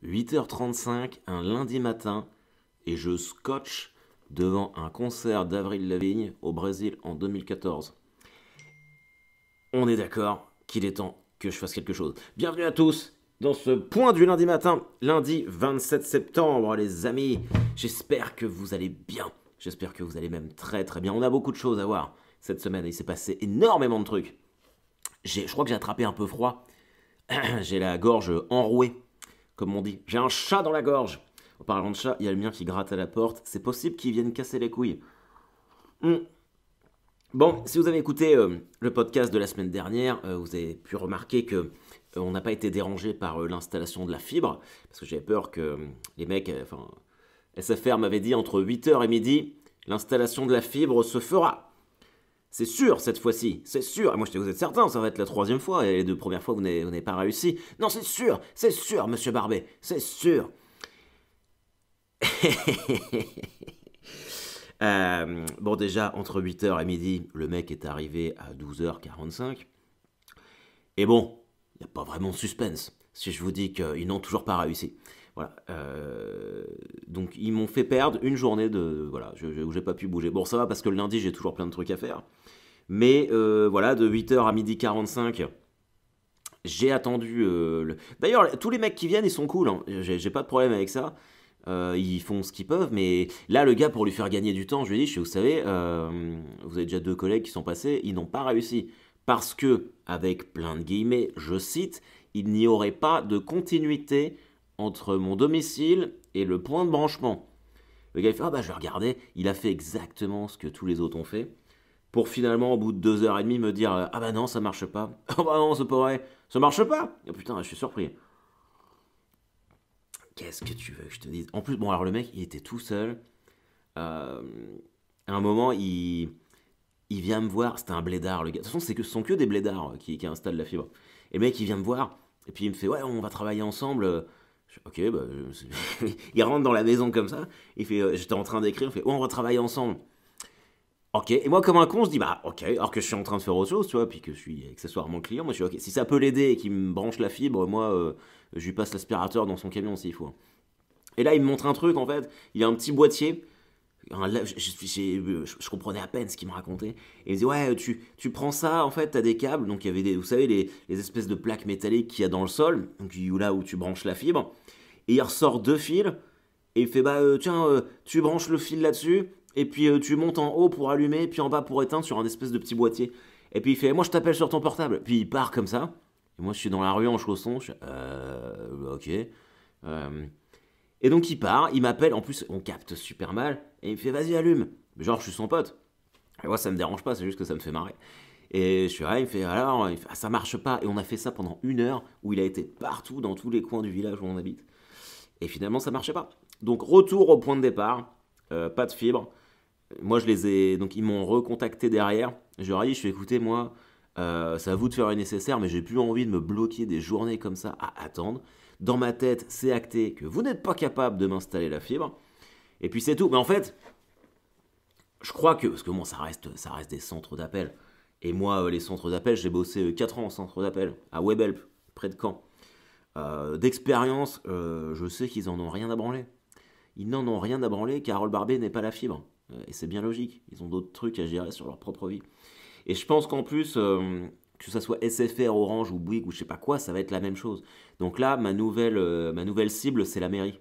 8h35 un lundi matin et je scotche devant un concert d'Avril Lavigne au Brésil en 2014. On est d'accord qu'il est temps que je fasse quelque chose. Bienvenue à tous dans ce point du lundi matin, lundi 27 septembre les amis. J'espère que vous allez bien. J'espère que vous allez même très très bien. On a beaucoup de choses à voir cette semaine. Il s'est passé énormément de trucs. Je crois que j'ai attrapé un peu froid. J'ai la gorge enrouée, comme on dit. J'ai un chat dans la gorge. En parlant de chat, il y a le mien qui gratte à la porte. C'est possible qu'il vienne casser les couilles. Bon, si vous avez écouté le podcast de la semaine dernière, vous avez pu remarquer que on n'a pas été dérangé par l'installation de la fibre, parce que j'avais peur que les mecs, SFR m'avait dit entre 8h et midi, l'installation de la fibre se fera. C'est sûr cette fois-ci, c'est sûr. Et moi je dis, vous êtes certain, ça va être la troisième fois, et les deux premières fois vous n'avez pas réussi. Non, c'est sûr, monsieur Barbet, c'est sûr. Bon déjà, entre 8h et midi, le mec est arrivé à 12h45. Et bon, il n'y a pas vraiment de suspense si je vous dis qu'ils n'ont toujours pas réussi. Voilà. Donc ils m'ont fait perdre une journée où j'ai pas pu bouger. Bon, ça va parce que le lundi j'ai toujours plein de trucs à faire. Mais voilà, de 8h à midi 45, j'ai attendu. D'ailleurs, tous les mecs qui viennent, ils sont cool. Hein. J'ai pas de problème avec ça. Ils font ce qu'ils peuvent, mais là, le gars, pour lui faire gagner du temps, je lui ai dit, vous savez, vous avez déjà 2 collègues qui sont passés, ils n'ont pas réussi. Parce que, avec plein de guillemets, je cite, il n'y aurait pas de continuité entre mon domicile et le point de branchement. Le gars, il fait, je vais regarder, il a fait exactement ce que tous les autres ont fait, pour finalement, au bout de 2h30, me dire, non, ça marche pas. Non, c'est pas vrai, ça marche pas. Oh putain, je suis surpris. Qu'est-ce que tu veux que je te dise? En plus, bon, alors le mec, il était tout seul. À un moment, il vient me voir. C'était un blédard, le gars. De toute façon, ce sont que des blédards qui installent la fibre. Et le mec, il vient me voir. Et puis, il me fait, ouais, on va travailler ensemble. Ok, il rentre dans la maison comme ça. Il fait, j'étais en train d'écrire. Il fait, ouais, on va travailler ensemble. Ok, et moi comme un con, je dis ok, alors que je suis en train de faire autre chose, tu vois, puis que je suis accessoirement client, moi je suis ok, si ça peut l'aider et qu'il me branche la fibre, moi je lui passe l'aspirateur dans son camion s'il faut. Et là il me montre un truc en fait, il a un petit boîtier, je comprenais à peine ce qu'il me racontait, et il me dit ouais tu prends ça en fait, t'as des câbles, donc il y avait vous savez les espèces de plaques métalliques qu'il y a dans le sol, donc là où tu branches la fibre, et il ressort 2 fils, et il fait tiens tu branches le fil là-dessus, et puis tu montes en haut pour allumer, puis en bas pour éteindre sur un espèce de petit boîtier. Et puis il fait, moi je t'appelle sur ton portable. Puis il part comme ça. Et moi je suis dans la rue en chaussons. Je suis, ok. Et donc il part, il m'appelle. En plus on capte super mal. Et il me fait, vas-y allume. Genre je suis son pote. Et moi ça me dérange pas, c'est juste que ça me fait marrer. Et je suis là, il me fait, alors, ça marche pas. Et on a fait ça pendant 1 heure où il a été partout dans tous les coins du village où on habite. Et finalement ça marchait pas. Donc retour au point de départ. Pas de fibre. Moi, donc, ils m'ont recontacté derrière. Je leur ai dit, je suis écoutez, moi, c'est à vous de faire le nécessaire, mais j'ai plus envie de me bloquer des journées comme ça à attendre. Dans ma tête, c'est acté que vous n'êtes pas capable de m'installer la fibre. Et puis c'est tout. Mais en fait, je crois que, parce que bon, ça reste des centres d'appel. Et moi, les centres d'appel, j'ai bossé 4 ans en centre d'appel, à Webhelp, près de Caen. D'expérience, je sais qu'ils en ont rien à branler. Ils n'en ont rien à branler, Carole Barbet n'est pas la fibre. Et c'est bien logique, ils ont d'autres trucs à gérer sur leur propre vie. Et je pense qu'en plus, que ça soit SFR, Orange ou Bouygues ou je sais pas quoi, ça va être la même chose. Donc là, ma nouvelle cible, c'est la mairie.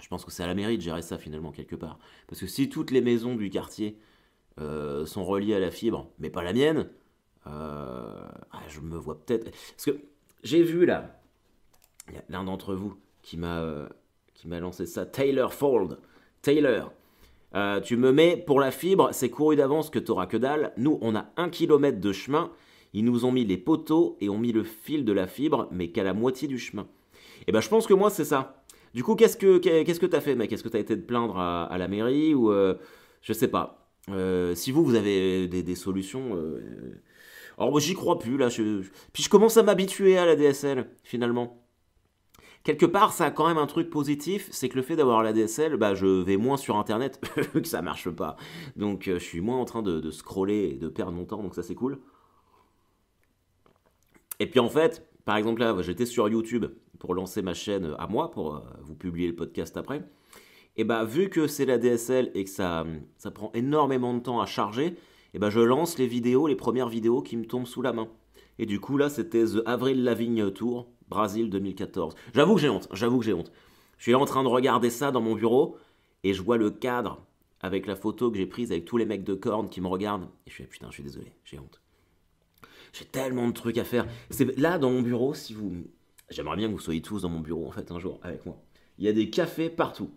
Je pense que c'est à la mairie de gérer ça finalement, quelque part. Parce que si toutes les maisons du quartier sont reliées à la fibre, mais pas la mienne, je me vois peut-être... Parce que j'ai vu là, il y a l'un d'entre vous qui m'a lancé ça, Taylor Fold. Taylor, tu me mets pour la fibre, c'est couru d'avance que t'auras que dalle. Nous, on a 1 kilomètre de chemin. Ils nous ont mis les poteaux et ont mis le fil de la fibre, mais qu'à la moitié du chemin. Et ben, je pense que moi, c'est ça. Du coup, qu'est-ce que t'as fait, mec? Est-ce que t'as été te plaindre à la mairie ou je sais pas. Si vous avez des solutions. Alors, moi, j'y crois plus là. Puis je commence à m'habituer à la DSL finalement. Quelque part, ça a quand même un truc positif, c'est que le fait d'avoir la DSL, je vais moins sur Internet, vu que ça marche pas. Donc je suis moins en train de scroller et de perdre mon temps, donc ça c'est cool. Et puis en fait, par exemple là, j'étais sur YouTube, pour lancer ma chaîne à moi, pour vous publier le podcast après. Et bah vu que c'est la DSL et que ça prend énormément de temps à charger, et bah je lance les premières vidéos qui me tombent sous la main. Et du coup là c'était The Avril Lavigne Tour, Brésil 2014. J'avoue que j'ai honte, j'avoue que j'ai honte. Je suis là en train de regarder ça dans mon bureau et je vois le cadre avec la photo que j'ai prise avec tous les mecs de Korn qui me regardent. Et je suis putain, je suis désolé, j'ai honte. J'ai tellement de trucs à faire. C'est là dans mon bureau, si vous... J'aimerais bien que vous soyez tous dans mon bureau en fait un jour avec moi. Il y a des cafés partout.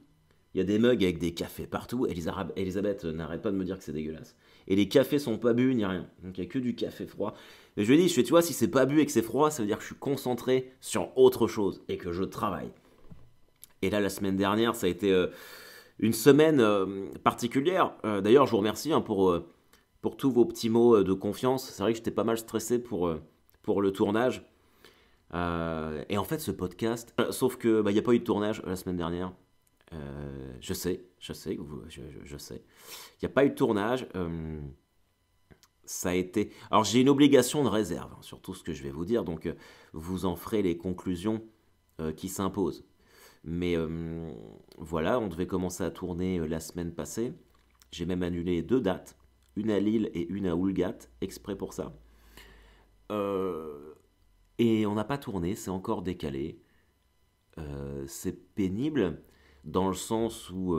Il y a des mugs avec des cafés partout. Elisabeth n'arrête pas de me dire que c'est dégueulasse. Et les cafés sont pas bu ni rien. Donc il n'y a que du café froid. Et je lui ai dit, tu vois, si c'est pas bu et que c'est froid, ça veut dire que je suis concentré sur autre chose et que je travaille. Et là, la semaine dernière, ça a été une semaine particulière. D'ailleurs, je vous remercie pour tous vos petits mots de confiance. C'est vrai que j'étais pas mal stressé pour le tournage. Et en fait, ce podcast, sauf que il n'y a pas eu de tournage la semaine dernière. Je sais, je sais. Il n'y a pas eu de tournage. Ça a été. Alors, j'ai une obligation de réserve sur tout ce que je vais vous dire, donc vous en ferez les conclusions qui s'imposent. Mais voilà, on devait commencer à tourner la semaine passée. J'ai même annulé 2 dates, une à Lille et une à Oulgat, exprès pour ça. Et on n'a pas tourné, c'est encore décalé. C'est pénible dans le sens où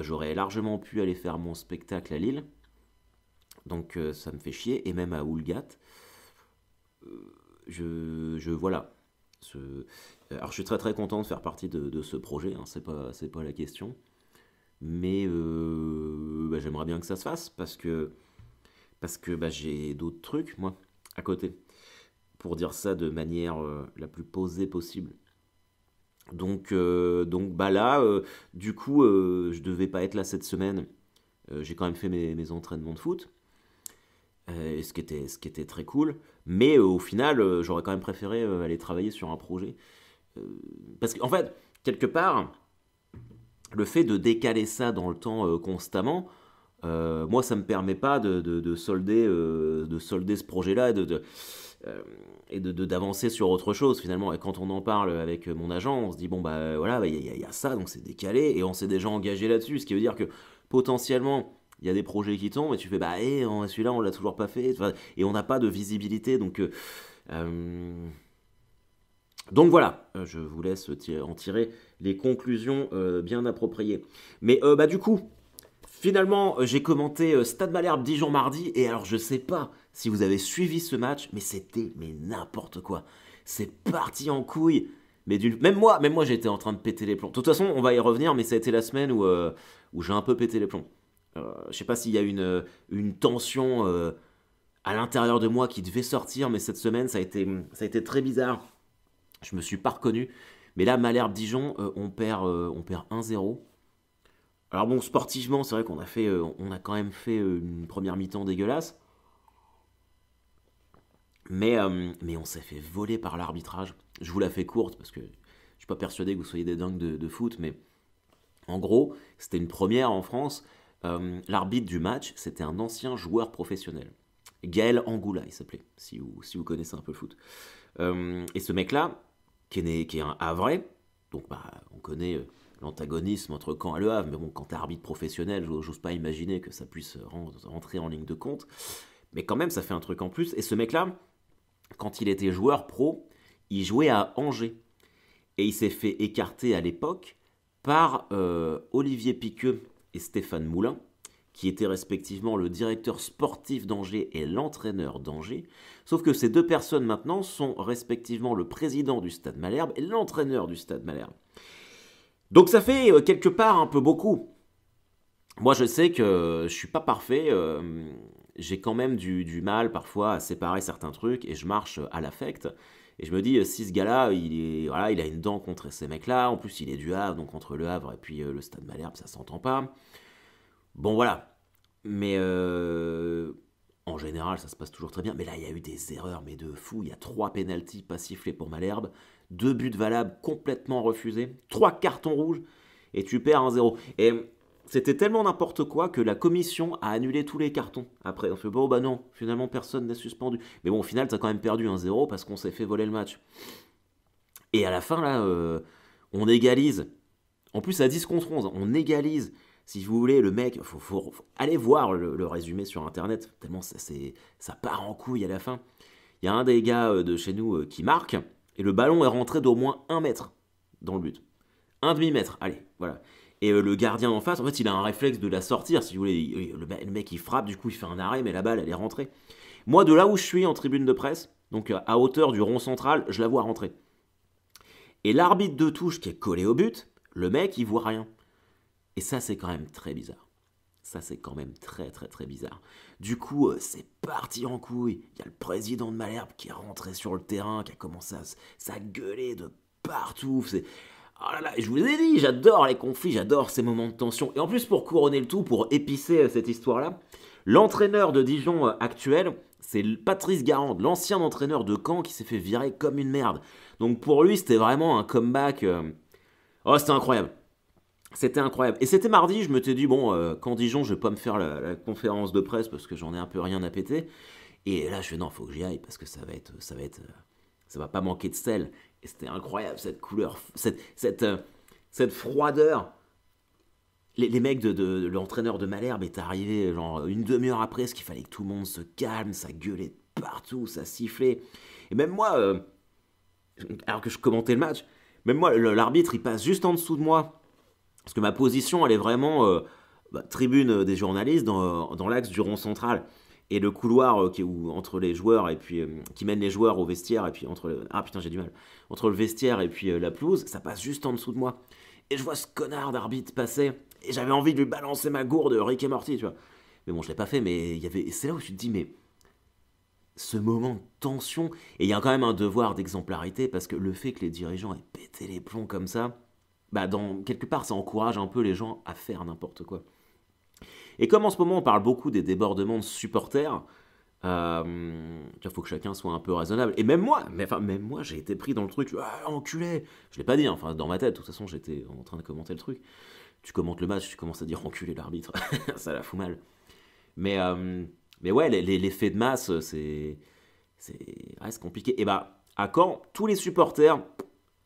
j'aurais largement pu aller faire mon spectacle à Lille. Donc ça me fait chier. Et même à Oulgat, voilà. Alors je suis très très content de faire partie de ce projet, hein, c'est pas la question. Mais j'aimerais bien que ça se fasse parce que j'ai d'autres trucs, moi, à côté. Pour dire ça de manière la plus posée possible. Donc là, du coup, je devais pas être là cette semaine. J'ai quand même fait mes entraînements de foot, ce qui était très cool. Mais au final, j'aurais quand même préféré aller travailler sur un projet. Parce qu'en fait, quelque part, le fait de décaler ça dans le temps constamment, moi, ça me permet pas de solder ce projet-là et d'avancer sur autre chose finalement. Et quand on en parle avec mon agent, on se dit bon bah voilà, il y a ça, donc c'est décalé et on s'est déjà engagé là-dessus, ce qui veut dire que potentiellement il y a des projets qui tombent et tu fais bah celui-là on l'a toujours pas fait, enfin, et on n'a pas de visibilité donc voilà, je vous laisse en tirer les conclusions bien appropriées. Mais du coup, finalement, j'ai commenté Stade Malherbe Dijon mardi, et alors je sais pas si vous avez suivi ce match, mais c'était n'importe quoi. C'est parti en couille. Mais même moi j'étais en train de péter les plombs. De toute façon, on va y revenir, mais ça a été la semaine où j'ai un peu pété les plombs. Je sais pas s'il y a une tension à l'intérieur de moi qui devait sortir, mais cette semaine ça a été très bizarre. Je me suis pas reconnu. Mais là, Malherbe Dijon, on perd 1-0. Alors bon, sportivement, c'est vrai on a quand même fait une première mi-temps dégueulasse. Mais on s'est fait voler par l'arbitrage. Je vous la fais courte parce que je suis pas persuadé que vous soyez des dingues de foot, mais en gros, c'était une première en France. L'arbitre du match, c'était un ancien joueur professionnel. Gaël Angoula, il s'appelait, si vous connaissez un peu le foot. Et ce mec-là, qui est un Havrais, donc on connaît l'antagonisme entre Caen et Le Havre, mais bon, quand t'es arbitre professionnel, j'ose pas imaginer que ça puisse rentrer en ligne de compte. Mais quand même, ça fait un truc en plus. Et ce mec-là, quand il était joueur pro, il jouait à Angers. Et il s'est fait écarter à l'époque par Olivier Piqueux et Stéphane Moulin, qui étaient respectivement le directeur sportif d'Angers et l'entraîneur d'Angers. Sauf que ces deux personnes maintenant sont respectivement le président du Stade Malherbe et l'entraîneur du Stade Malherbe. Donc ça fait quelque part un peu beaucoup. Moi je sais que je suis pas parfait, j'ai quand même du mal parfois à séparer certains trucs et je marche à l'affect. Et je me dis, si ce gars-là, il a une dent contre ces mecs-là, en plus il est du Havre, donc entre le Havre et puis le Stade Malherbe, ça s'entend pas. Bon voilà, mais en général ça se passe toujours très bien. Mais là il y a eu des erreurs, mais de fou. Il y a 3 pénaltys pas sifflés pour Malherbe, 2 buts valables complètement refusés, 3 cartons rouges, et tu perds 1-0. Et c'était tellement n'importe quoi que la commission a annulé tous les cartons. Après on fait bon bah non, finalement personne n'est suspendu. Mais bon au final t'as quand même perdu 1-0 parce qu'on s'est fait voler le match. Et à la fin, là, on égalise. En plus, à 10 contre 11, on égalise. Si vous voulez, le mec, faut aller voir le résumé sur internet, tellement ça part en couille à la fin. Il y a un des gars de chez nous qui marque, et le ballon est rentré d'au moins 1 mètre dans le but. Un demi-mètre, allez, voilà. Et le gardien en face, en fait, il a un réflexe de la sortir, si vous voulez. Le mec, il frappe, du coup, il fait un arrêt, mais la balle, elle est rentrée. Moi, de là où je suis en tribune de presse, donc à hauteur du rond central, je la vois rentrer. Et l'arbitre de touche qui est collé au but, le mec, il voit rien. Et ça, c'est quand même très bizarre. Ça, c'est quand même très, très, très bizarre. Du coup, c'est parti en couille. Il y a le président de Malherbe qui est rentré sur le terrain, qui a commencé à gueuler de partout. Oh là là, je vous ai dit, j'adore les conflits, j'adore ces moments de tension. Et en plus, pour couronner le tout, pour épicer cette histoire-là, l'entraîneur de Dijon actuel, c'est Patrice Garande, l'ancien entraîneur de Caen qui s'est fait virer comme une merde. Donc pour lui, c'était vraiment un comeback. Oh, c'était incroyable. C'était incroyable. Et c'était mardi, je me t'ai dit, bon, quand Dijon, je vais pas me faire la conférence de presse parce que j'en ai un peu rien à péter. Et là, je fais, non, faut que j'y aille parce que ça va pas manquer de sel. Et c'était incroyable, cette couleur, cette froideur. Les mecs de l'entraîneur de Malherbe est arrivé genre une demi-heure après, parce qu'il fallait que tout le monde se calme, ça gueulait de partout, ça sifflait. Et même moi, alors que je commentais le match, même moi, l'arbitre, il passe juste en dessous de moi. Parce que ma position, elle est vraiment tribune des journalistes dans l'axe du rond central. Et le couloir entre les joueurs et puis qui mène les joueurs au vestiaire et puis ah putain j'ai du mal entre le vestiaire et puis la pelouse, ça passe juste en dessous de moi. Et je vois ce connard d'arbitre passer et j'avais envie de lui balancer ma gourde Rick et Morty, tu vois. Mais bon, je l'ai pas fait, mais c'est là où tu te dis mais ce moment de tension, et il y a quand même un devoir d'exemplarité parce que le fait que les dirigeants aient pété les plombs comme ça, bah quelque part ça encourage un peu les gens à faire n'importe quoi. Et comme en ce moment on parle beaucoup des débordements de supporters, il faut que chacun soit un peu raisonnable. Et même moi j'ai été pris dans le truc, ah enculé. Je l'ai pas dit, hein, enfin dans ma tête, de toute façon j'étais en train de commenter le truc. Tu commentes le match, tu commences à dire enculé l'arbitre, ça la fout mal. Mais, euh, mais ouais, l'effet de masse, c'est compliqué. Et bah, à Caen, tous les supporters,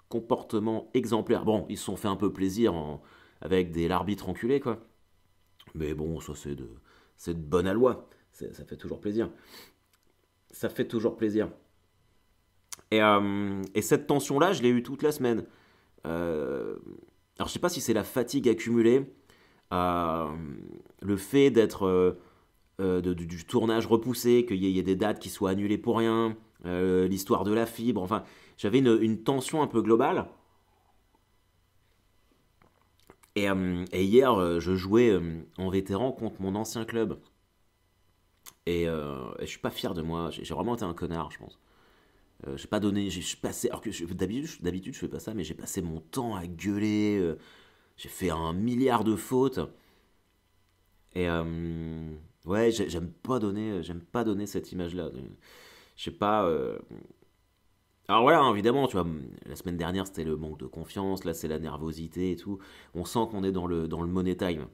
comportement exemplaire. Bon, ils se sont fait un peu plaisir avec l'arbitre enculé, quoi. Mais bon, ça c'est de bonne aloi. Ça fait toujours plaisir. Ça fait toujours plaisir. Et cette tension-là, je l'ai eue toute la semaine. Euh, alors, je sais pas si c'est la fatigue accumulée, euh, le fait d'être du tournage repoussé, qu'il y ait des dates qui soient annulées pour rien, l'histoire de la fibre. Enfin, j'avais une tension un peu globale. Et hier, je jouais en vétéran contre mon ancien club. Et je suis pas fier de moi. J'ai vraiment été un connard, je pense. J'ai pas donné. J'ai passé. Alors que d'habitude, je fais pas ça, mais j'ai passé mon temps à gueuler. J'ai fait un milliard de fautes. Ouais, j'aime pas donner cette image-là. Je sais pas. Alors voilà, hein, évidemment, tu vois, la semaine dernière c'était le manque de confiance, là c'est la nervosité et tout. On sent qu'on est dans le money time.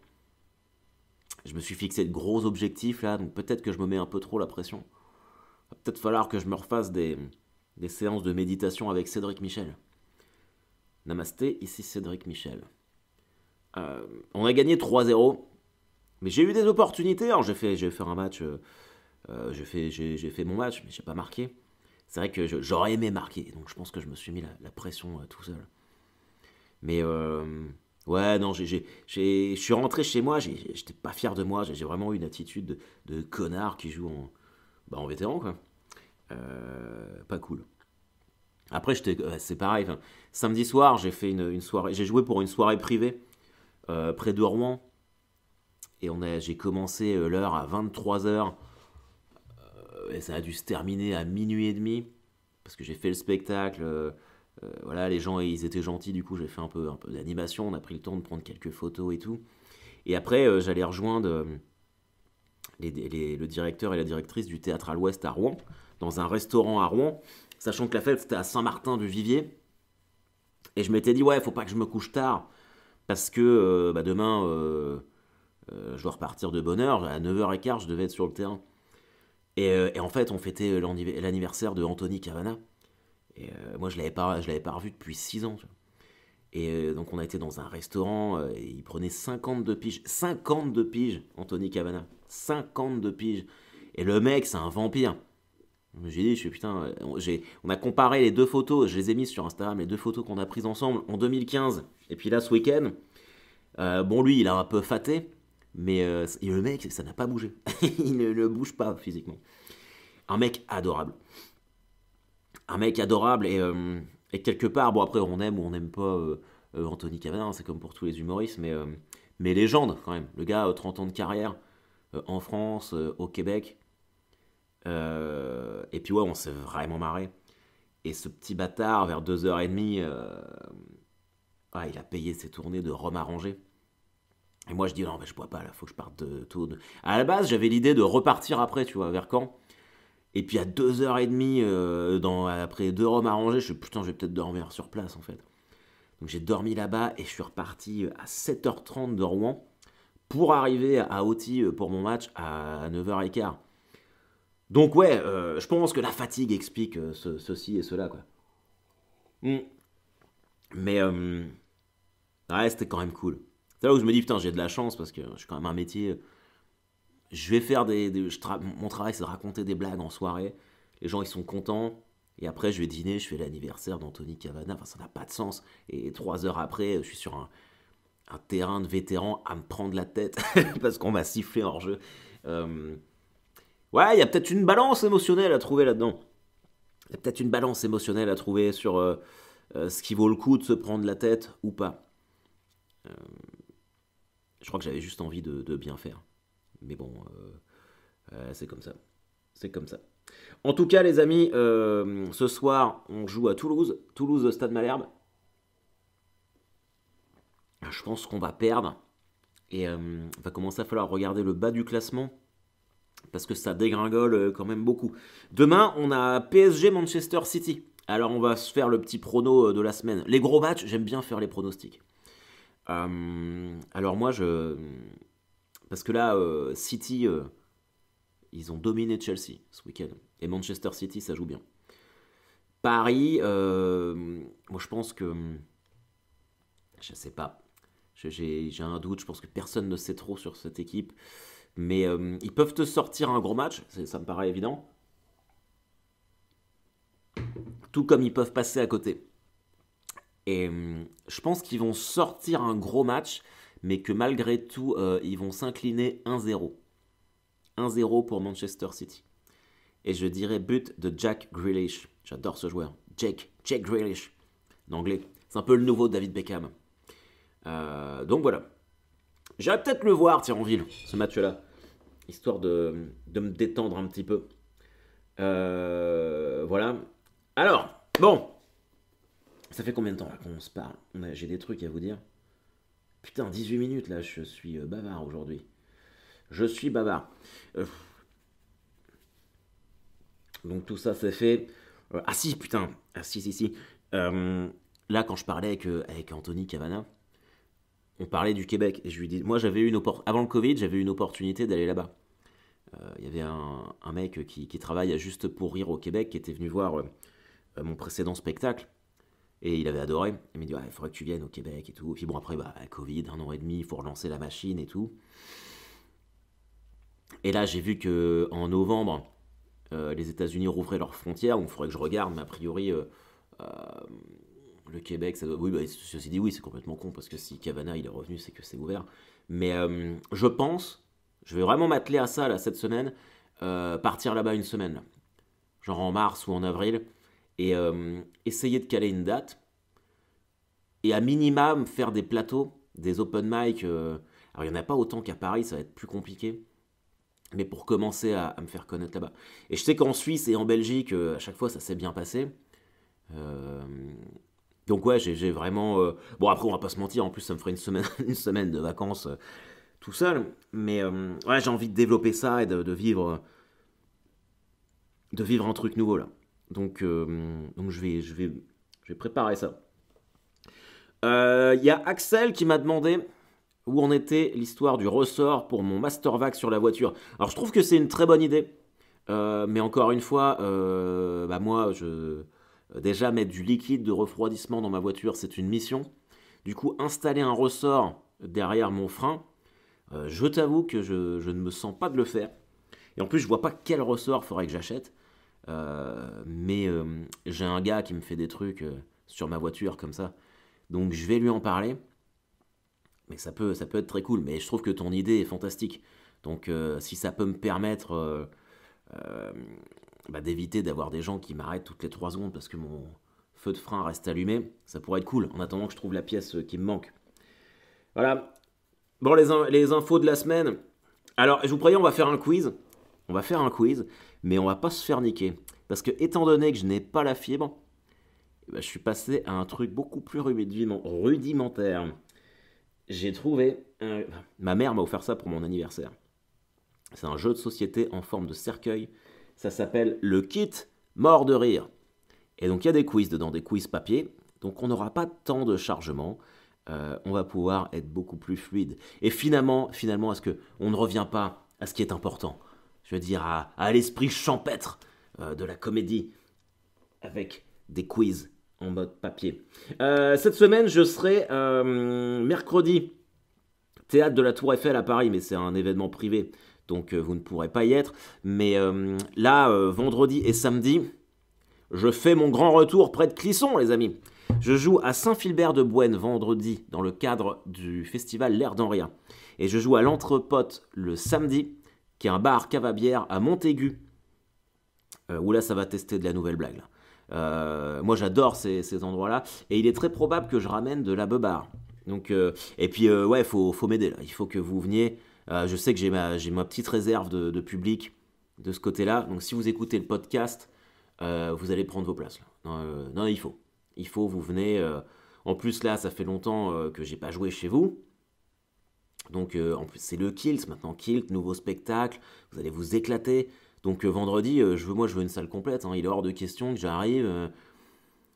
Je me suis fixé de gros objectifs là, donc peut-être que je me mets un peu trop la pression. Va peut-être falloir que je me refasse des séances de méditation avec Cédric Michel. Namasté, ici Cédric Michel. On a gagné 3-0, mais j'ai eu des opportunités. Alors j'ai fait un match, j'ai fait mon match, mais j'ai pas marqué. C'est vrai que j'aurais aimé marquer, donc je pense que je me suis mis la pression tout seul. Mais ouais, non, je suis rentré chez moi, j'étais pas fier de moi, j'ai vraiment eu une attitude de connard qui joue en vétéran, quoi. Pas cool. Après, c'est pareil, enfin, samedi soir, j'ai fait une soirée, j'ai joué pour une soirée privée près de Rouen, et j'ai commencé l'heure à 23 h. Et ça a dû se terminer à minuit et demi, parce que j'ai fait le spectacle. Voilà, les gens ils étaient gentils, du coup j'ai fait un peu d'animation, on a pris le temps de prendre quelques photos et tout. Et après, j'allais rejoindre le directeur et la directrice du théâtre à l'Ouest à Rouen, dans un restaurant à Rouen, sachant que la fête c'était à Saint-Martin-du-Vivier. Et je m'étais dit, ouais, faut pas que je me couche tard, parce que demain, je dois repartir de bonne heure, à 9h15, je devais être sur le terrain. Et en fait, on fêtait l'anniversaire de Anthony Cavana. Et moi, je l'avais pas revu depuis 6 ans. Tu vois. Et donc, on a été dans un restaurant, et il prenait 52 piges. 52 piges, Anthony Cavana. 52 piges. Et le mec, c'est un vampire. J'ai dit, je suis putain, on a comparé les deux photos, je les ai mises sur Instagram, les deux photos qu'on a prises ensemble en 2015. Et puis là, ce week-end, bon, lui, il a un peu faté, mais et le mec, ça n'a pas bougé. Il ne bouge pas physiquement. Un mec adorable. Un mec adorable et quelque part, bon après on aime ou on n'aime pas Anthony Cavana, hein, c'est comme pour tous les humoristes, mais légende quand même. Le gars, 30 ans de carrière en France, au Québec. Et puis ouais, on s'est vraiment marré. Et ce petit bâtard, vers 2h30, il a payé ses tournées de rhum arrangé. Et moi je dis non, mais je bois pas là, faut que je parte de tout. À la base, j'avais l'idée de repartir après, tu vois, vers Caen. Et puis à 2h30, après 2 rhums arrangés, je suis putain, je vais peut-être dormir sur place en fait. Donc j'ai dormi là-bas et je suis reparti à 7h30 de Rouen pour arriver à Auty pour mon match à 9h15. Donc ouais, je pense que la fatigue explique ceci et cela quoi. Mm. Mais ouais, c'était quand même cool. C'est là où je me dis putain, j'ai de la chance parce que je suis quand même un métier. Je vais faire mon travail, c'est de raconter des blagues en soirée. Les gens, ils sont contents. Et après, je vais dîner, je fais l'anniversaire d'Anthony Cavana. Enfin, ça n'a pas de sens. Et 3 heures après, je suis sur un terrain de vétérans à me prendre la tête parce qu'on m'a sifflé hors jeu. Euh, Ouais, il y a peut-être une balance émotionnelle à trouver là-dedans. Il y a peut-être une balance émotionnelle à trouver sur ce qui vaut le coup de se prendre la tête ou pas. Euh, je crois que j'avais juste envie de bien faire. Mais bon, c'est comme ça. C'est comme ça. En tout cas, les amis, ce soir, on joue à Toulouse. Toulouse, Stade Malherbe. Je pense qu'on va perdre. Et va commencer à falloir regarder le bas du classement. Parce que ça dégringole quand même beaucoup. Demain, on a PSG Manchester City. Alors, on va se faire le petit prono de la semaine. Les gros matchs, j'aime bien faire les pronostics. Alors, moi, parce que là, City, ils ont dominé Chelsea ce week-end. Et Manchester City, ça joue bien. Paris, moi je pense que. Je sais pas. J'ai un doute, je pense que personne ne sait trop sur cette équipe. Mais ils peuvent te sortir un gros match, ça me paraît évident. Tout comme ils peuvent passer à côté. Et je pense qu'ils vont sortir un gros match, mais que malgré tout, ils vont s'incliner 1-0. 1-0 pour Manchester City. Et je dirais but de Jack Grealish. J'adore ce joueur. Jack Grealish. D'anglais. C'est un peu le nouveau David Beckham. Donc voilà. J'irai peut-être le voir, tiens, en ville, ce match-là. Histoire de me détendre un petit peu. Voilà. Alors, bon. Ça fait combien de temps là qu'on se parle? J'ai des trucs à vous dire. Putain, 18 minutes là, je suis bavard aujourd'hui. Je suis bavard. Donc tout ça c'est fait. Ah si, putain. Ah si. Là, quand je parlais avec Anthony Cavana, on parlait du Québec. Et je lui dis, moi j'avais eu avant le Covid, j'avais eu une opportunité d'aller là-bas. Il y avait un mec qui travaille à Juste pour Rire au Québec qui était venu voir mon précédent spectacle. Et il avait adoré. Il m'a dit, ouais, il faudrait que tu viennes au Québec et tout. Et puis bon, après, Covid, 1 an et demi, il faut relancer la machine et tout. Et là, j'ai vu que en novembre, les États-Unis rouvraient leurs frontières. Donc il faudrait que je regarde, mais a priori, le Québec, ça doit. Oui, ceci dit, oui, c'est complètement con parce que si Cavana il est revenu, c'est que c'est ouvert. Mais je pense, je vais vraiment m'atteler à ça là cette semaine, partir là-bas une semaine, là. Genre en mars ou en avril, et essayer de caler une date, et à minimum faire des plateaux, des open mic. Alors il n'y en a pas autant qu'à Paris, ça va être plus compliqué, mais pour commencer à me faire connaître là-bas. Et je sais qu'en Suisse et en Belgique, à chaque fois ça s'est bien passé. Euh, donc ouais, j'ai vraiment. Bon après on va pas se mentir, en plus ça me ferait une semaine, une semaine de vacances tout seul, mais ouais j'ai envie de développer ça et de vivre un truc nouveau là. Donc je vais préparer ça. Il y a Axel qui m'a demandé où en était l'histoire du ressort pour mon Master Vac sur la voiture. Alors je trouve que c'est une très bonne idée, mais encore une fois, moi Déjà, mettre du liquide de refroidissement dans ma voiture, c'est une mission. Du coup, installer un ressort derrière mon frein, je t'avoue que je ne me sens pas de le faire. Et en plus, je vois pas quel ressort faudrait que j'achète. Mais j'ai un gars qui me fait des trucs sur ma voiture comme ça. Donc je vais lui en parler. Mais ça peut être très cool. Mais je trouve que ton idée est fantastique. Donc si ça peut me permettre euh, d'éviter d'avoir des gens qui m'arrêtent toutes les 3 secondes parce que mon feu de frein reste allumé, ça pourrait être cool. En attendant que je trouve la pièce qui me manque. Voilà. Bon, les infos de la semaine. Alors, je vous préviens, on va faire un quiz. On va faire un quiz, mais on va pas se faire niquer. Parce que, étant donné que je n'ai pas la fibre, je suis passé à un truc beaucoup plus rudimentaire. J'ai trouvé. Ma mère m'a offert ça pour mon anniversaire. C'est un jeu de société en forme de cercueil. Ça s'appelle le kit mort de rire. Et donc, il y a des quiz dedans, des quiz papier. Donc, on n'aura pas tant de chargement. On va pouvoir être beaucoup plus fluide. Et finalement, est-ce qu'on ne revient pas à ce qui est important? Je veux dire, à l'esprit champêtre de la comédie, avec des quiz en mode papier. Cette semaine, je serai mercredi, théâtre de la Tour Eiffel à Paris, mais c'est un événement privé, donc vous ne pourrez pas y être. Mais là, vendredi et samedi, je fais mon grand retour près de Clisson, les amis. Je joue à Saint-Philbert-de-Bouenne vendredi dans le cadre du festival L'Air d'Henria. Et je joue à l'Entrepote le samedi, qui est un bar cave à bière à Montaigu. Où là, ça va tester de la nouvelle blague. Là. Moi, j'adore ces endroits-là. Et il est très probable que je ramène de la beubare. Donc, et puis, ouais, faut m'aider là. Il faut que vous veniez. Je sais que j'ai ma petite réserve de public de ce côté-là. Donc, si vous écoutez le podcast, vous allez prendre vos places. Là. Non, il faut. Il faut, vous venez. En plus, là, ça fait longtemps que j'ai pas joué chez vous. Donc, en plus, c'est le Kilt maintenant. Kilt, nouveau spectacle. Vous allez vous éclater. Donc, vendredi, je veux une salle complète. Hein. Il est hors de question que j'arrive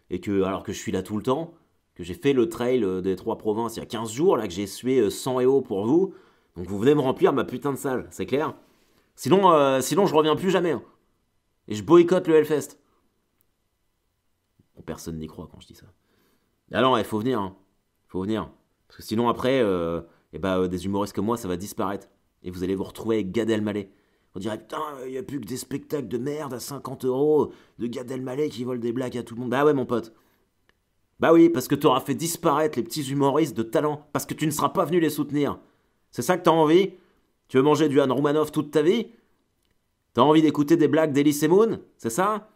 et que, alors que je suis là tout le temps, que j'ai fait le trail des 3 provinces il y a 15 jours, là, que j'ai sué 100 EO pour vous. Donc, vous venez me remplir ma putain de salle, c'est clair? Sinon, je reviens plus jamais. Hein. Et je boycotte le Hellfest. Bon, personne n'y croit quand je dis ça. Ah non, il faut venir. Hein. Faut venir. Parce que sinon, après, des humoristes comme moi, ça va disparaître. Et vous allez vous retrouver avec Gad Elmaleh. On dirait, putain, il n'y a plus que des spectacles de merde à 50 € de Gad Elmaleh qui volent des blagues à tout le monde. Bah ouais, mon pote. Bah oui, parce que tu auras fait disparaître les petits humoristes de talent. Parce que tu ne seras pas venu les soutenir. C'est ça que t'as envie? Tu veux manger du Han Roumanoff toute ta vie? T'as envie d'écouter des blagues d'Elysée Moon? C'est ça?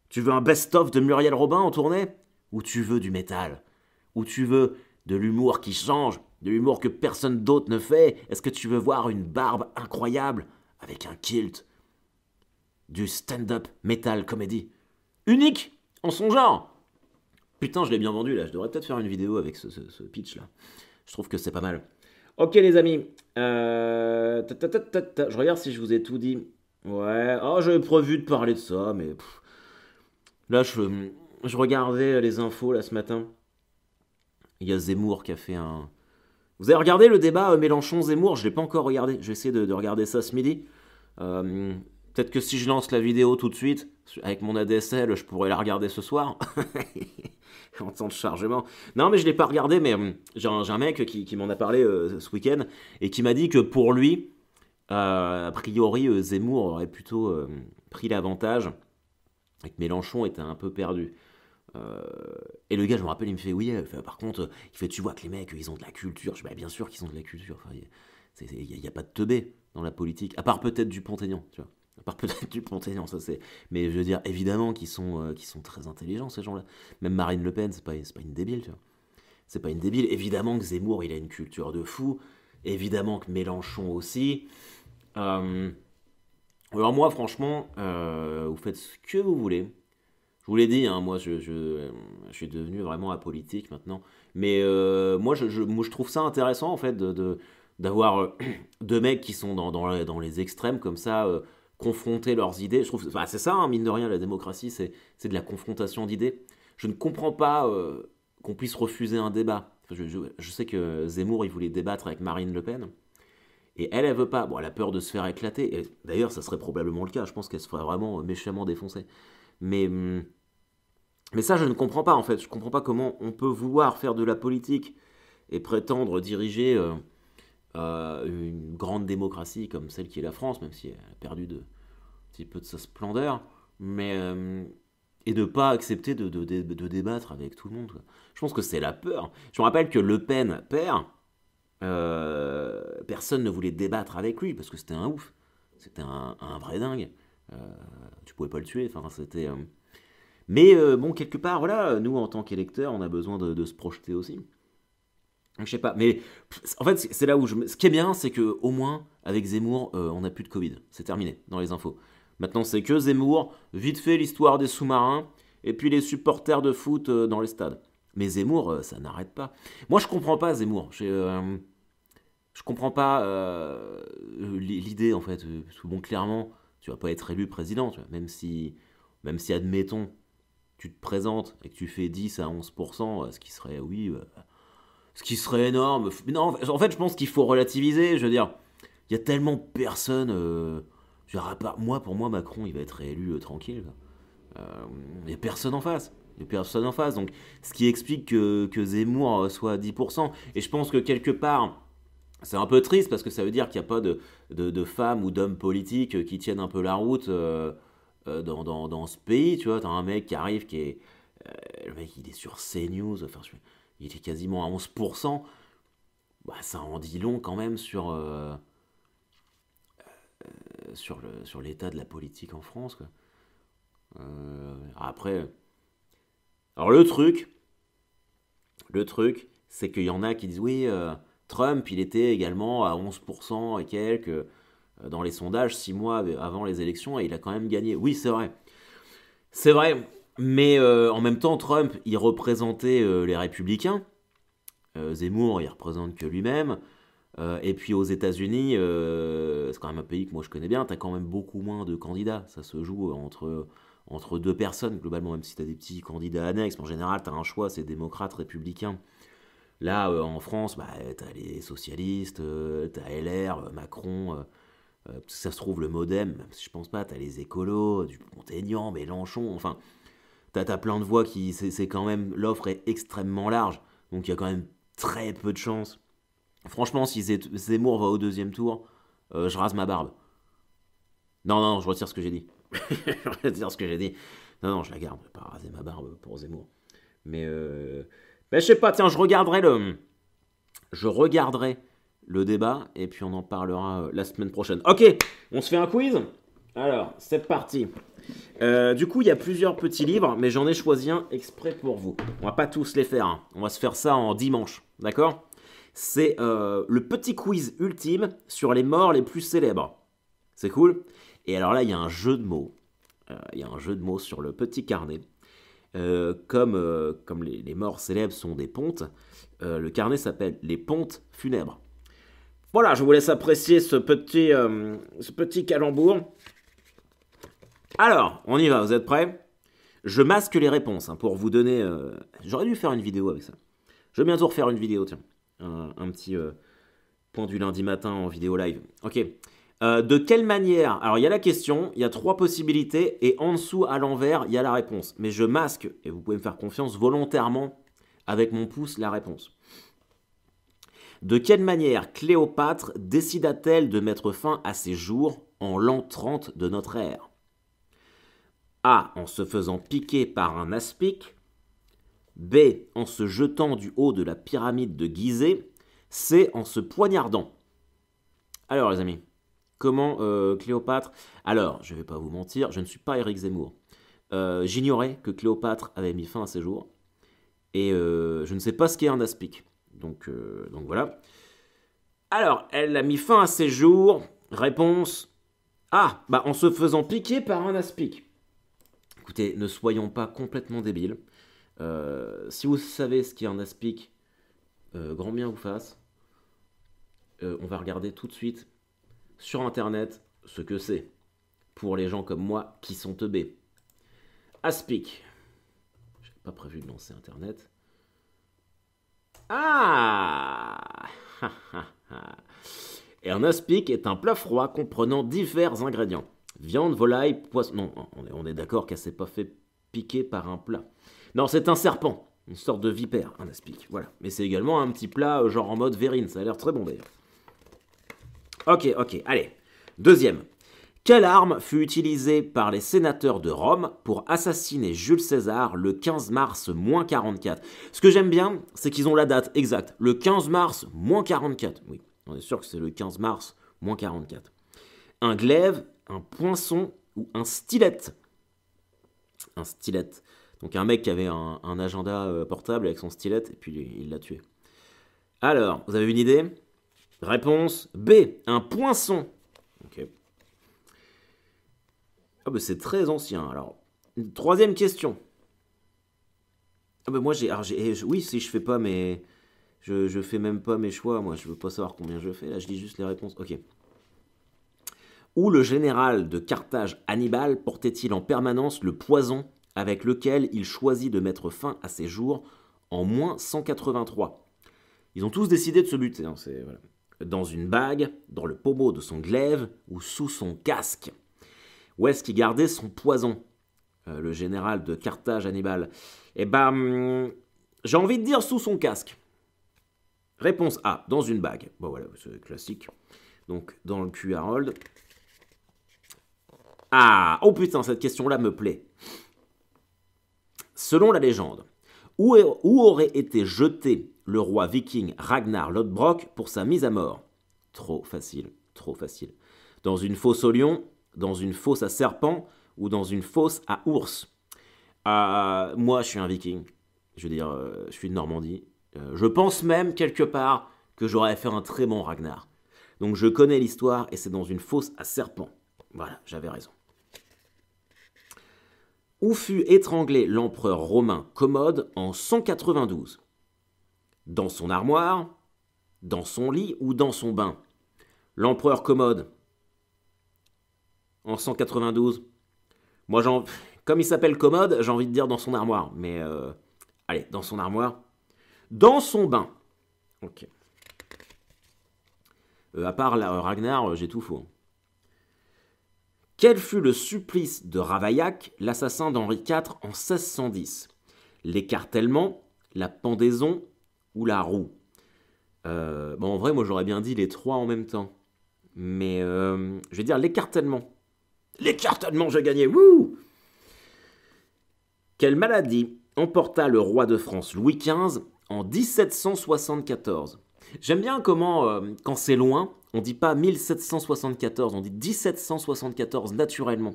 Tu veux un best-of de Muriel Robin en tournée? Ou tu veux du métal? Ou tu veux de l'humour qui change? De l'humour que personne d'autre ne fait? Est-ce que tu veux voir une barbe incroyable avec un kilt? Du stand-up metal comédie? Unique en son genre! Putain, je l'ai bien vendu là. Je devrais peut-être faire une vidéo avec ce pitch là. Je trouve que c'est pas mal. Ok les amis. Je regarde si je vous ai tout dit. Ouais. Oh, j'avais prévu de parler de ça, mais... Là, je regardais les infos là ce matin. Il y a Zemmour qui a fait un... Vous avez regardé le débat Mélenchon-Zemmour? Je l'ai pas encore regardé. Je vais essayer de regarder ça ce midi. Peut-être que si je lance la vidéo tout de suite, avec mon ADSL, je pourrais la regarder ce soir. En temps de chargement. Non, mais je l'ai pas regardé, mais j'ai un mec qui m'en a parlé ce week-end et qui m'a dit que pour lui, a priori, Zemmour aurait plutôt pris l'avantage et que Mélenchon était un peu perdu. Et le gars, je me rappelle, il me fait oui, par contre, il fait tu vois que les mecs, ils ont de la culture. Je dis bah, bien sûr qu'ils ont de la culture. Enfin, il n'y a pas de teubé dans la politique, à part peut-être Dupont-Aignan, tu vois. À part peut-être Dupont-Aignan, ça c'est. Mais je veux dire, évidemment qu'ils sont très intelligents ces gens-là. Même Marine Le Pen, c'est pas une débile, tu vois. C'est pas une débile. Évidemment que Zemmour, il a une culture de fou. Évidemment que Mélenchon aussi. Alors moi, franchement, vous faites ce que vous voulez. Je vous l'ai dit, hein, moi je suis devenu vraiment apolitique maintenant. Mais moi je trouve ça intéressant en fait d'avoir deux mecs qui sont dans les extrêmes comme ça, confronter leurs idées. Je trouve, c'est ça, hein, mine de rien, la démocratie, c'est de la confrontation d'idées. Je ne comprends pas qu'on puisse refuser un débat. Enfin, je sais que Zemmour, il voulait débattre avec Marine Le Pen. Et elle veut pas. Bon, elle a peur de se faire éclater. Et d'ailleurs, ça serait probablement le cas. Je pense qu'elle se ferait vraiment méchamment défoncer. Mais Mais ça, je ne comprends pas, en fait. Je ne comprends pas comment on peut vouloir faire de la politique et prétendre diriger une grande démocratie comme celle qui est la France, même si elle a perdu un petit peu de sa splendeur, mais et ne pas accepter de débattre avec tout le monde, quoi. Je pense que c'est la peur. Je me rappelle que Le Pen perd, personne ne voulait débattre avec lui parce que c'était un ouf, c'était un vrai dingue. Euh, Tu pouvais pas le tuer, enfin c'était. Mais bon, quelque part, voilà, nous en tant qu'électeurs, on a besoin de se projeter aussi. Je sais pas, mais en fait, c'est là où ce qui est bien, c'est que au moins avec Zemmour, on n'a plus de Covid. C'est terminé dans les infos. Maintenant, c'est que Zemmour, vite fait l'histoire des sous-marins, et puis les supporters de foot dans les stades. Mais Zemmour, ça n'arrête pas. Moi, je comprends pas Zemmour. Je comprends pas l'idée en fait. Parce que bon, clairement, tu vas pas être élu président, tu vois, même si admettons, tu te présentes et que tu fais 10 à 11%, ce qui serait, oui, ce qui serait énorme. Mais non, en fait, je pense qu'il faut relativiser. Je veux dire, il y a tellement personne. Je veux dire, à part moi, pour moi, Macron, il va être réélu tranquille. Il n'y a personne en face. Il n'y a personne en face. Donc, ce qui explique que Zemmour soit à 10%. Et je pense que quelque part, c'est un peu triste parce que ça veut dire qu'il n'y a pas de femmes ou d'hommes politiques qui tiennent un peu la route dans ce pays. Tu vois, t'as un mec qui arrive qui est. Le mec, il est sur CNews. Enfin, il est quasiment à 11%. Bah, ça en dit long quand même sur l'état de la politique en France, quoi. Après. Alors, le truc, c'est qu'il y en a qui disent oui, Trump, il était également à 11% et quelques dans les sondages 6 mois avant les élections et il a quand même gagné. Oui, c'est vrai. C'est vrai. Mais en même temps, Trump, il représentait les républicains. Zemmour, il représente que lui-même. Et puis aux États-Unis, c'est quand même un pays que moi je connais bien, t'as quand même beaucoup moins de candidats. Ça se joue entre deux personnes, globalement, même si t'as des petits candidats annexes. Mais en général, t'as un choix, c'est démocrate, républicain. Là, en France, bah, t'as les socialistes, t'as LR, Macron, ça se trouve le Modem, même si je pense pas, t'as les écolos, Dupont-Aignan, Mélenchon, enfin, t'as plein de voix qui. C'est quand même. L'offre est extrêmement large, donc il y a quand même très peu de chances. Franchement, si Zemmour va au deuxième tour, je rase ma barbe. Non, non, je retire ce que j'ai dit. Je retire ce que j'ai dit. Non, non, je la garde. Je vais pas raser ma barbe pour Zemmour. Mais, je sais pas, tiens, je regarderai le débat et puis on en parlera la semaine prochaine. Ok, on se fait un quiz. Alors, c'est parti. Du coup, il y a plusieurs petits livres, mais j'en ai choisi un exprès pour vous. On va pas tous les faire, hein. On va se faire ça en dimanche, d'accord? C'est le petit quiz ultime sur les morts les plus célèbres. C'est cool. Et alors là, il y a un jeu de mots. Il y a un jeu de mots sur le petit carnet. Comme les morts célèbres sont des pontes, le carnet s'appelle les pontes funèbres. Voilà, je vous laisse apprécier ce petit calembour. Alors, on y va, vous êtes prêts? Je masque les réponses hein, pour vous donner. J'aurais dû faire une vidéo avec ça. Je vais bientôt refaire une vidéo, tiens. Un petit point du lundi matin en vidéo live. Ok. De quelle manière? Alors, il y a la question, il y a 3 possibilités, et en dessous, à l'envers, il y a la réponse. Mais je masque, et vous pouvez me faire confiance volontairement, avec mon pouce, la réponse. De quelle manière Cléopâtre décida-t-elle de mettre fin à ses jours en l'an 30 de notre ère? A. En se faisant piquer par un aspic. B. En se jetant du haut de la pyramide de Gizeh. C. En se poignardant. Alors les amis, comment Cléopâtre... Alors, je ne vais pas vous mentir, je ne suis pas Éric Zemmour. J'ignorais que Cléopâtre avait mis fin à ses jours. Et je ne sais pas ce qu'est un aspic. Donc voilà. Alors, elle a mis fin à ses jours. Réponse... Ah, bah en se faisant piquer par un aspic. Écoutez, ne soyons pas complètement débiles. Si vous savez ce qu'est un aspic, grand bien vous fasse. On va regarder tout de suite sur internet ce que c'est. Pour les gens comme moi qui sont teubés. Aspic. J'ai pas prévu de lancer internet. Ah. Et un aspic est un plat froid comprenant divers ingrédients. Viande, volaille, poisson... Non, on est d'accord qu'elle s'est pas fait piquer par un plat. Non, c'est un serpent. Une sorte de vipère, un aspic. Voilà. Mais c'est également un petit plat, genre en mode verrine. Ça a l'air très bon d'ailleurs. Ok, allez. Deuxième. Quelle arme fut utilisée par les sénateurs de Rome pour assassiner Jules César le 15 mars 44? Ce que j'aime bien, c'est qu'ils ont la date exacte. Le 15 mars 44. Oui, on est sûr que c'est le 15 mars 44. Un glaive, un poinçon ou un stylet. Un stylet. Donc un mec qui avait un agenda portable avec son stylet et puis il l'a tué. Alors, vous avez une idée? Réponse B, un poinçon. Ok. Ah bah c'est très ancien. Alors, troisième question. Ah bah moi oui, si je fais pas mes... Je fais même pas mes choix, moi je veux pas savoir combien je fais, là je dis juste les réponses. Ok. Où le général de Carthage Hannibal portait-il en permanence le poison avec lequel il choisit de mettre fin à ses jours en moins 183? Ils ont tous décidé de se buter, hein, voilà. Dans une bague, dans le pommeau de son glaive ou sous son casque. Où est-ce qu'il gardait son poison, le général de Carthage Hannibal? Eh ben, j'ai envie de dire sous son casque. Réponse A, dans une bague. Bon voilà, c'est classique. Donc, dans le cul Harold. Ah, oh putain, cette question-là me plaît. Selon la légende, où aurait été jeté le roi viking Ragnar Lodbrok pour sa mise à mort? Trop facile, trop facile. Dans une fosse au lion, dans une fosse à serpent ou dans une fosse à ours? Moi, je suis un viking. Je veux dire, je suis de Normandie. Je pense même, quelque part, que j'aurais fait un très bon Ragnar. Donc je connais l'histoire et c'est dans une fosse à serpent. Voilà, j'avais raison. Où fut étranglé l'empereur romain Commode en 192? Dans son armoire, dans son lit ou dans son bain? L'empereur Commode, en 192. Moi, comme il s'appelle Commode, j'ai envie de dire dans son armoire. Mais, allez, dans son armoire. Dans son bain. Ok. À part Ragnar, j'ai tout faux. Quel fut le supplice de Ravaillac, l'assassin d'Henri IV en 1610? L'écartèlement, la pendaison ou la roue? Bon, en vrai, moi j'aurais bien dit les trois en même temps. Mais je vais dire l'écartèlement. L'écartèlement, j'ai gagné. Wouh! Quelle maladie emporta le roi de France Louis XV en 1774? J'aime bien comment, quand c'est loin, on dit pas 1774, on dit 1774 naturellement.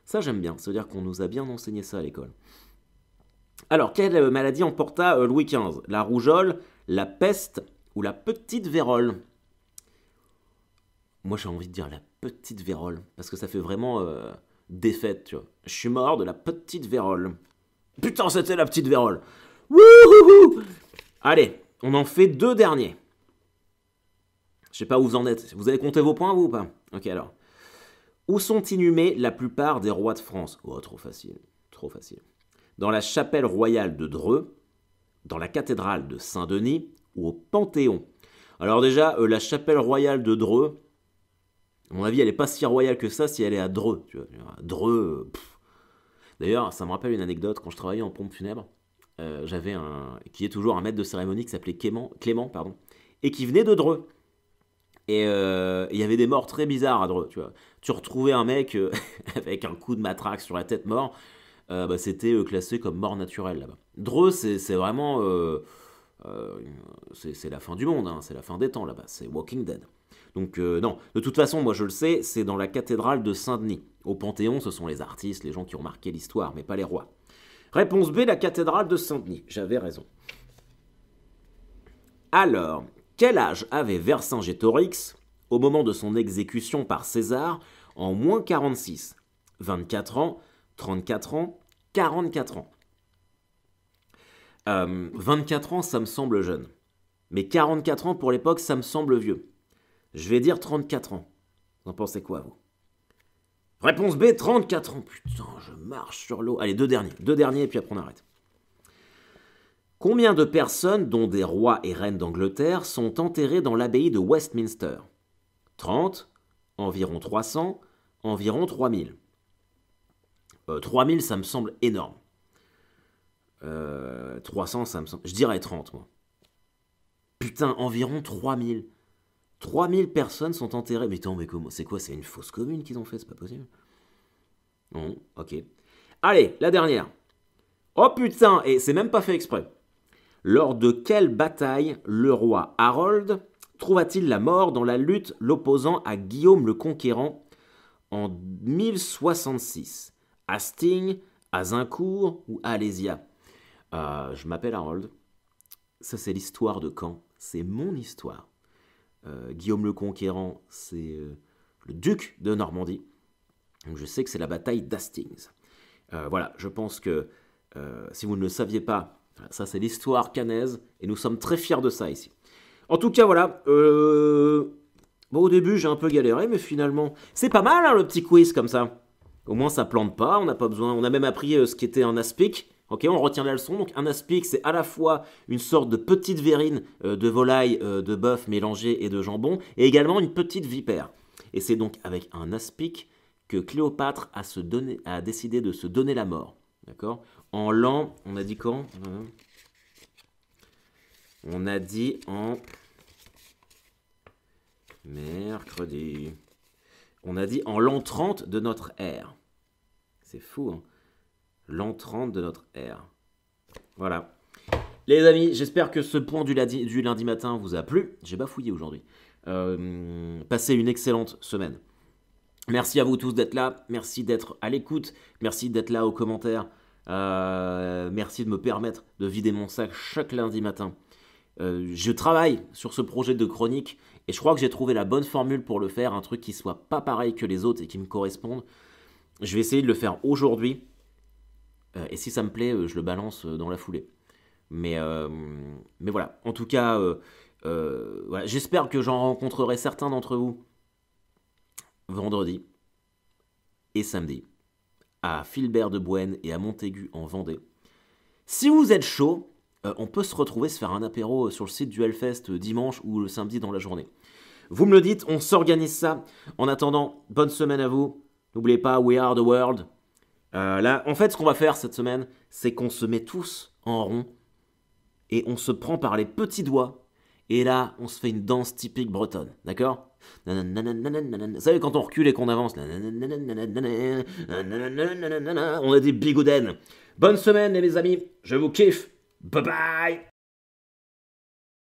Ça, j'aime bien. Ça veut dire qu'on nous a bien enseigné ça à l'école. Alors, quelle maladie emporta Louis XV? La rougeole, la peste ou la petite vérole? Moi, j'ai envie de dire la petite vérole, parce que ça fait vraiment défaite, tu vois. Je suis mort de la petite vérole. Putain, c'était la petite vérole. Wouhouhou! Allez, on en fait deux derniers. Je sais pas où vous en êtes. Vous avez compté vos points, vous, ou pas? Ok, alors. Où sont inhumés la plupart des rois de France? Oh, trop facile. Trop facile. Dans la chapelle royale de Dreux, dans la cathédrale de Saint-Denis ou au Panthéon? Alors déjà, la chapelle royale de Dreux, à mon avis, elle n'est pas si royale que ça si elle est à Dreux. Tu vois. Dreux, D'ailleurs, ça me rappelle une anecdote. Quand je travaillais en pompe funèbre, j'avais qui est toujours un maître de cérémonie qui s'appelait Clément, et qui venait de Dreux. Et il y avait des morts très bizarres à Dreux. Tu retrouvais un mec avec un coup de matraque sur la tête mort, c'était classé comme mort naturelle là-bas. Dreux, c'est vraiment... c'est la fin du monde, hein, c'est la fin des temps là-bas, c'est Walking Dead. Donc non, de toute façon, moi je le sais, c'est dans la cathédrale de Saint-Denis. Au Panthéon, ce sont les artistes, les gens qui ont marqué l'histoire, mais pas les rois. Réponse B, la cathédrale de Saint-Denis. J'avais raison. Alors, quel âge avait Vercingétorix au moment de son exécution par César en moins 46? 24 ans, 34 ans, 44 ans. 24 ans, ça me semble jeune. Mais 44 ans pour l'époque, ça me semble vieux. Je vais dire 34 ans. Vous en pensez quoi, vous? Réponse B, 34 ans. Putain, je marche sur l'eau. Allez, deux derniers, et puis après on arrête. Combien de personnes, dont des rois et reines d'Angleterre, sont enterrées dans l'abbaye de Westminster? 30, environ 300, environ 3000. 3000, ça me semble énorme. 300, ça me semble. Je dirais 30, moi. Putain, environ 3000. 3000 personnes sont enterrées. Mais attends, mais comment? C'est quoi? C'est une fosse commune qu'ils ont fait? C'est pas possible. Non, ok. Allez, la dernière. Oh putain, et c'est même pas fait exprès. Lors de quelle bataille le roi Harold trouva-t-il la mort dans la lutte l'opposant à Guillaume le Conquérant en 1066? Hastings, Azincourt ou Alésia? Je m'appelle Harold. Ça, c'est l'histoire de Caen. C'est mon histoire. Guillaume le Conquérant, c'est le duc de Normandie. Donc, je sais que c'est la bataille d'Hastings. Voilà, je pense que si vous ne le saviez pas, ça c'est l'histoire caennaise et nous sommes très fiers de ça ici. En tout cas, voilà. Bon, au début, j'ai un peu galéré, mais finalement, c'est pas mal hein, le petit quiz comme ça. Au moins, ça plante pas. On n'a pas besoin. On a même appris ce qui était un aspic. Ok, on retient la leçon. Donc, un aspic, c'est à la fois une sorte de petite verrine de volaille, de bœuf mélangée et de jambon, et également une petite vipère. Et c'est donc avec un aspic que Cléopâtre a décidé de se donner la mort. D'accord? En l'an, on a dit quand? On a dit en mercredi. On a dit en l'an 30 de notre ère. C'est fou, hein? L'an 30 de notre ère. Voilà. Les amis, j'espère que ce point du lundi matin vous a plu. J'ai bafouillé aujourd'hui. Passez une excellente semaine. Merci à vous tous d'être là. Merci d'être à l'écoute. Merci d'être là aux commentaires. Merci de me permettre de vider mon sac chaque lundi matin. Je travaille sur ce projet de chronique et je crois que j'ai trouvé la bonne formule pour le faire, un truc qui soit pas pareil que les autres et qui me corresponde. Je vais essayer de le faire aujourd'hui et si ça me plaît, je le balance dans la foulée. Mais voilà, en tout cas, voilà. J'espère que j'en rencontrerai certains d'entre vous vendredi et samedi à Filbert-de-Bouenne et à Montaigu en Vendée. Si vous êtes chaud, on peut se retrouver, se faire un apéro sur le site du Hellfest dimanche ou le samedi dans la journée. Vous me le dites, on s'organise ça. En attendant, bonne semaine à vous. N'oubliez pas, we are the world. Là, en fait, ce qu'on va faire cette semaine, c'est qu'on se met tous en rond et on se prend par les petits doigts. Et là, on se fait une danse typique bretonne, d'accord? Vous savez, quand on recule et qu'on avance, on a des bigoudens. Bonne semaine, les amis, je vous kiffe. Bye bye.